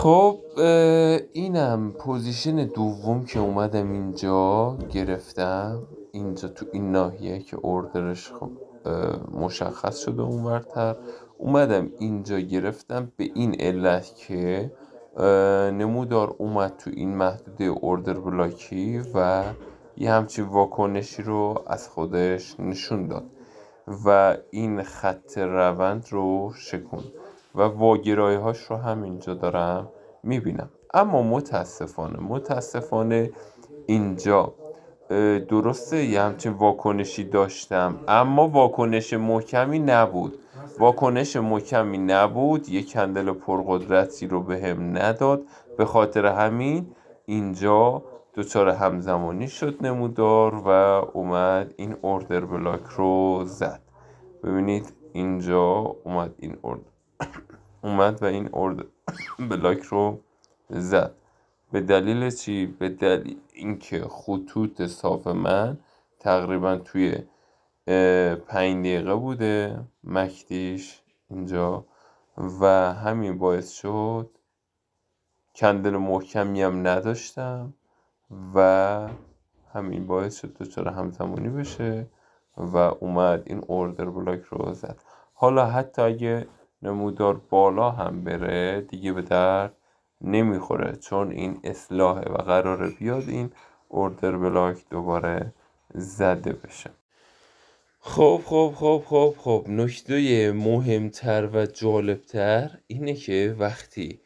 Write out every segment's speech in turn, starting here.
خب اینم پوزیشن دوم که اومدم اینجا گرفتم، اینجا تو این ناحیه که اوردرش خب مشخص شده اونورتر اومدم اینجا گرفتم، به این علت که نمودار اومد تو این محدوده اوردر بلاکی و یه همچین واکنشی رو از خودش نشون داد و این خط روند رو شکن و واگرایی هاش رو همینجا دارم میبینم. اما متاسفانه اینجا درسته یه همچین واکنشی داشتم، اما واکنش محکمی نبود، یه کندل پرقدرتی رو به هم نداد. به خاطر همین اینجا دچار همزمانی شد نمودار و اومد این اوردر بلاک رو زد. ببینید اینجا اومد این اومد و این اوردر بلاک رو زد. به دلیل چی؟ به دلیل اینکه خطوط صاف من تقریبا توی 5 دقیقه بوده مکتیش اینجا و همین باعث شد کندل محکمی هم نداشتم و همین باعث شد دچار همزمانی بشه و اومد این اوردر بلاک رو زد. حالا حتی اگه نمودار بالا هم بره دیگه به درد نمیخوره، چون این اصلاحه و قراره بیاد این اوردر بلاک دوباره زده بشه. خب نکته مهمتر و جالبتر اینه که وقتی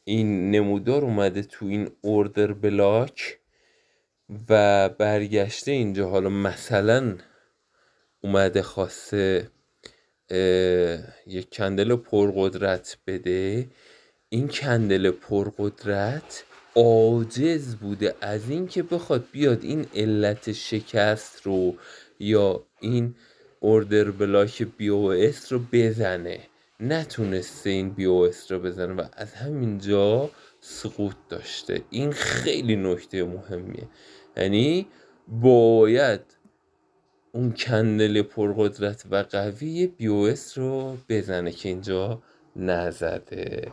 این نمودار اومده تو این اوردر بلاک و برگشته اینجا، حالا مثلا اومده خواسته یک کندل پرقدرت بده، این کندل پرقدرت عاجز بوده از این که بخواد بیاد این علت شکست رو یا این اوردر بلاک BOS رو بزنه، نتونسته این BOS رو بزنه و از همینجا سقوط داشته. این خیلی نکته مهمیه، یعنی باید اون کندل پرقدرت و قوی BOS رو بزنه که اینجا نزده.